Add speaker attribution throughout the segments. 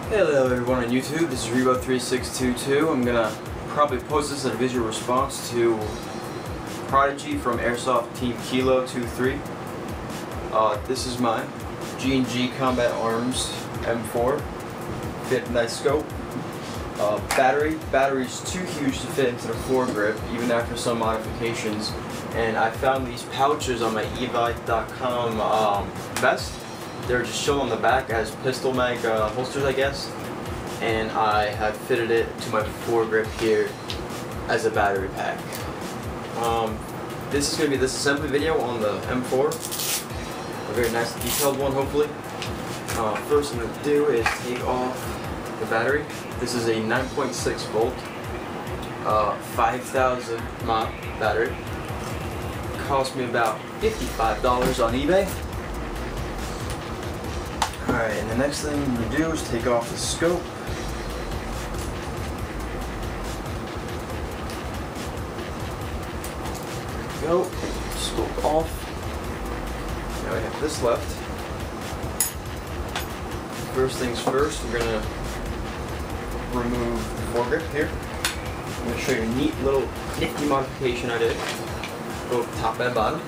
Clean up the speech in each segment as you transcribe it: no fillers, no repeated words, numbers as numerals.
Speaker 1: Hello everyone on YouTube, this is Rebo3622. I'm gonna probably post this as a visual response to Prodigy from Airsoft Team Kilo 23. This is my G&G Combat Arms M4. Fit nice scope. Battery's too huge to fit into the foregrip, even after some modifications. And I found these pouches on my evite.com vest. They're just shown on the back as pistol mag holsters, I guess. And I have fitted it to my foregrip here as a battery pack. This is going to be the disassembly video on the M4. A very nice detailed one, hopefully. First thing I'm going to do is take off the battery. This is a 9.6 volt, 5,000 mAh battery. Cost me about $55 on eBay. Alright, and the next thing I'm going to do is take off the scope. There we go. Scope off. Now we have this left. First things first, we're going to remove the foregrip here. I'm going to show you a neat little nifty modification I did, both top and bottom.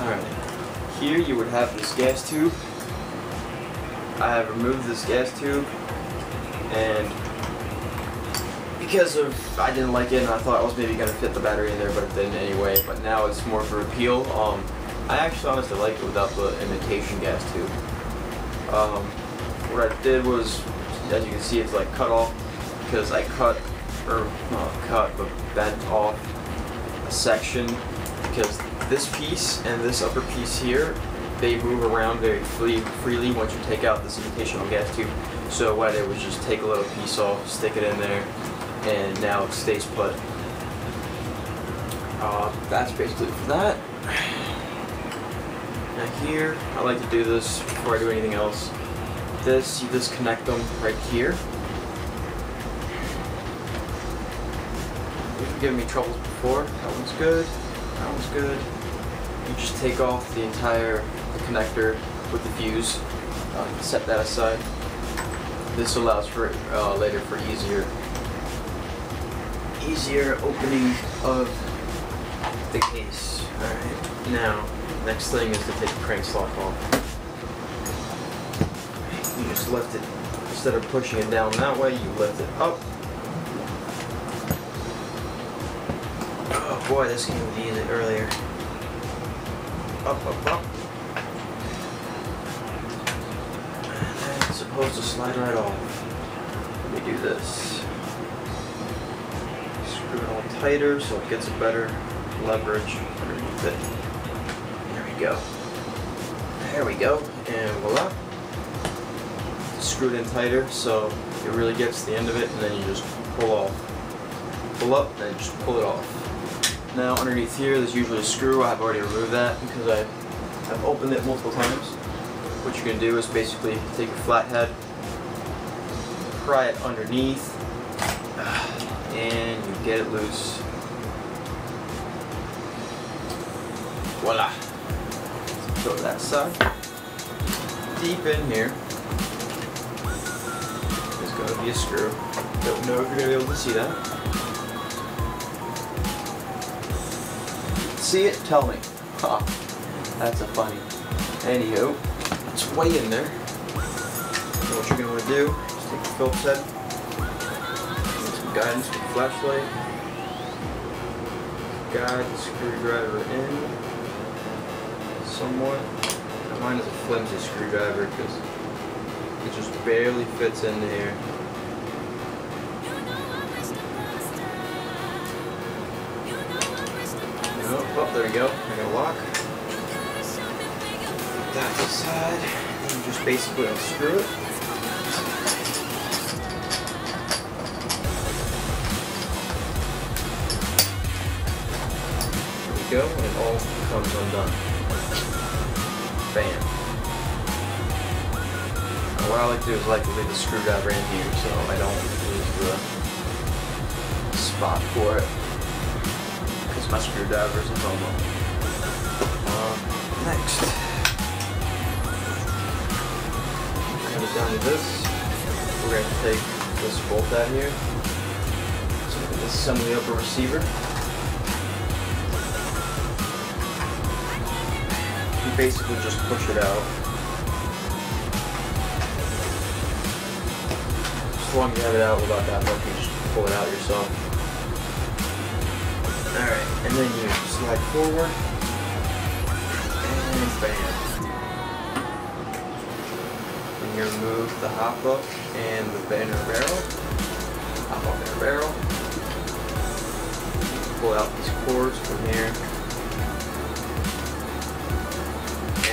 Speaker 1: Alright. Here you would have this gas tube. I have removed this gas tube, and because I didn't like it and I thought I was maybe going to fit the battery in there, but it didn't anyway. But now it's more for appeal. I actually honestly like it without the imitation gas tube. What I did was, as you can see, it's like cut off because I cut, or not cut, but bent off a section because this piece and this upper piece here, they move around very freely once you take out this imitational gas tube. So what I did was just take a little piece off, stick it in there, and now it stays put. That's basically for that. Now here, I like to do this before I do anything else. This, you disconnect them right here. These were giving me troubles before. That one's good. That one's good. You just take off the entire connector with the fuse, set that aside. This allows for later for easier opening of the case. Alright, now next thing is to take the crank slot off. You just lift it, instead of pushing it down that way, you lift it up. Oh boy, this came with easy earlier. Up, up, up. And then it's supposed to slide right off. Let me do this. Screw it all tighter so it gets a better leverage underneath it. There we go. There we go. And voila. Screw it in tighter so it really gets to the end of it, and then you just pull off. Pull up, and then just pull it off. Now underneath here there's usually a screw. I've already removed that because I've opened it multiple times. What you're going to do is basically take your flathead, pry it underneath, and you get it loose. Voila! So that side. Deep in here there's going to be a screw. Don't know if you're going to be able to see that. See it? Tell me. Huh. That's a funny. Anywho, it's way in there. So what you're going to want to do is take the Phillips head, get some guidance with the flashlight, guide the screwdriver in somewhat. Now mine is a flimsy screwdriver because it just barely fits in here. Oh, there we go. I'm gonna lock. Put that aside. And you just basically unscrew it. There we go, and it all comes undone. Bam. Now what I like to do is like to leave the screwdriver in here so I don't lose the spot for it. My screwdriver's a homo. Next, down to this. We're going to take this bolt out here. So we're going to disassemble the upper receiver. You basically just push it out. As long as you have it out about that much, you just pull it out yourself. Alright, and then you slide forward. And bam. Then you remove the hop up and the banner barrel. Hop up banner barrel. Pull out these cords from here.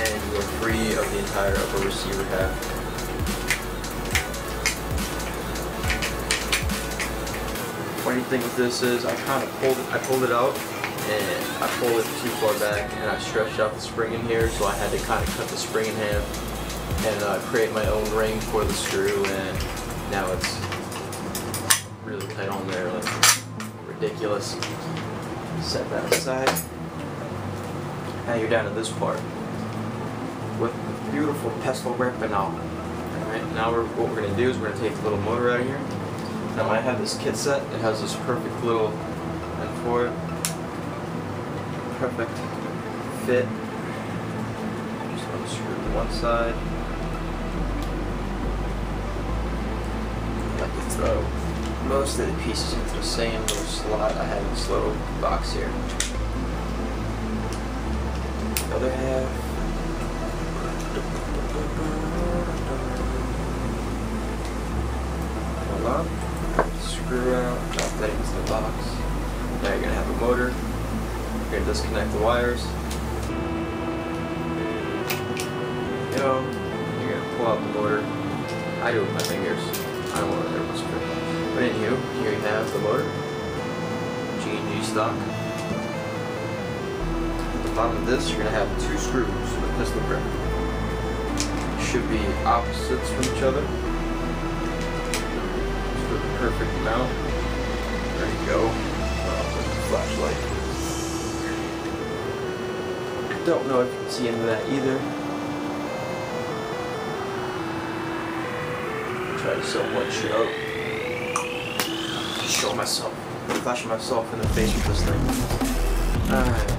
Speaker 1: And you are free of the entire upper receiver head. Funny thing with this is I kind of pulled it out and I pulled it too far back and I stretched out the spring in here, so I had to kind of cut the spring in half and create my own ring for the screw, and now it's really tight on there, like ridiculous. Set that aside. Now you're down to this part with the beautiful pestle wrapping on. Alright, now what we're going to do is we're going to take the little motor out of here. Now I have this kit set. It has this perfect little end for it. Perfect fit. Just unscrew to one side. I like to throw most of the pieces into the same little slot I have in this little box here. The other half. Voila. Screw out, drop that into the box. Now you're going to have a motor. You're going to disconnect the wires. Go. You're going to pull out the motor. I do it with my fingers. I don't want to know what's good. But anywho, here you have the motor. G&G stock. At the bottom of this, you're going to have two screws with a pistol grip. Should be opposites from each other. Perfect amount. There you go. With the flashlight. Don't know if you can see into that either. Try to somewhat show. Show myself. Flash myself in the face with this thing. Alright.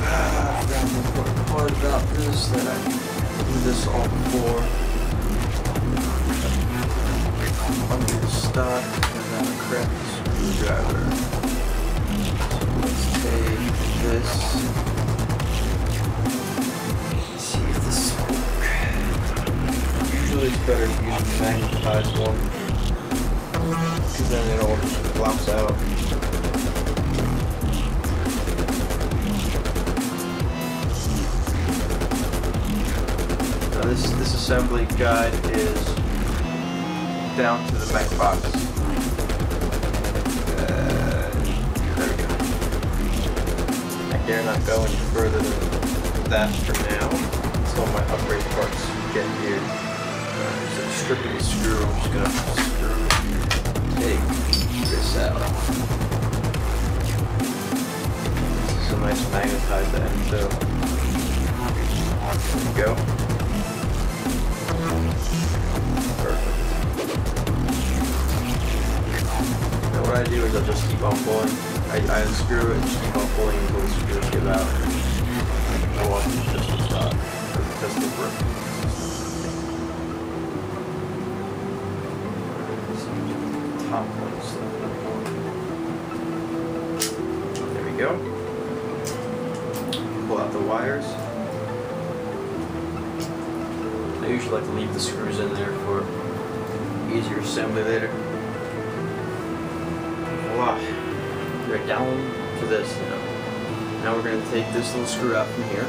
Speaker 1: I forgot the important part about this, that I did this all before. Under the stock, and then a crappy screwdriver. So let's take this. Let's see if this will work. Usually it's better to use a magnetized one, because then it all just flops out. Now this assembly guide is down to the back box. There we go. I dare not go any further than that for now until my upgrade parts get here. So stripping the screw, I'm just going to take this out. This is a nice magnetized end, so there we go. Perfect. What I do is I'll just keep on pulling. I unscrew it and just keep on pulling until the screws give out. I want the pistol stop, or the pistol grip. Top one stuff. There we go. Pull out the wires. I usually like to leave the screws in there for easier assembly later. Voila. We're down to this now. Now we're going to take this little screw out from here,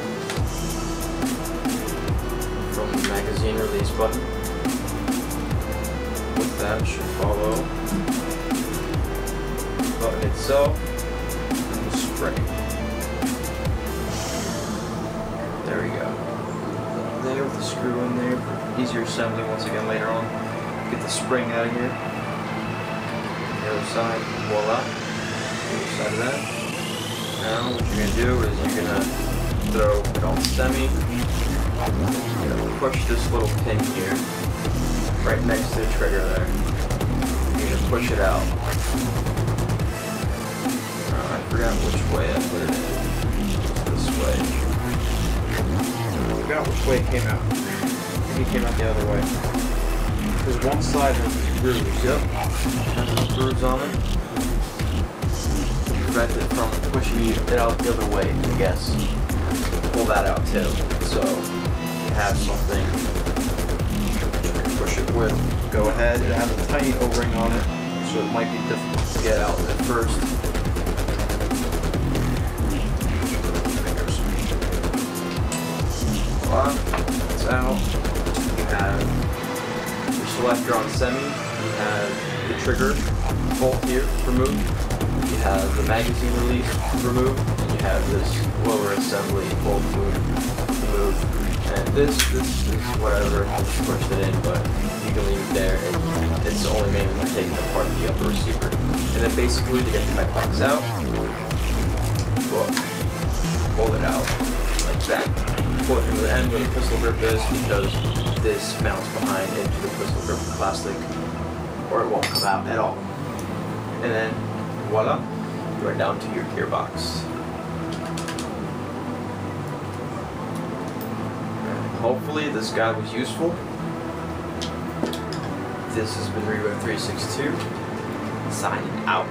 Speaker 1: from the magazine release button. With that should follow the button itself and the spring. There we go. There with the screw in there for easier assembly once again later on. Get the spring out of here. The other side, voila. The other side of that. Now what you're going to do is you're going to throw it on semi, You're gonna push this little pin here, right next to the trigger there. You're gonna push it out. I forgot which way I put it in. This way. I forgot which way it came out. Maybe it came out the other way. Because one side has these grooves. Yep. Has these grooves on it. Prevent it from pushing it out the other way, I guess. Pull that out too. So you have something to push it with. Go ahead. It has a tiny O-ring on it, so it might be difficult to get out at first. It's out. You have your selector on semi. You have the trigger bolt here removed. You have the magazine release removed. And you have this lower assembly bolt removed. And this is whatever. I just pushed it in, but you can leave it there. And it's only mainly for taking apart the upper receiver. And then basically to get the back box out, pull it out like that. Pull it from the end where the pistol grip is, because this mounts behind into the pistol grip plastic, or it won't come out at all. And then voila, you are down to your gearbox. Hopefully this guide was useful. This has been Revo362, signing out.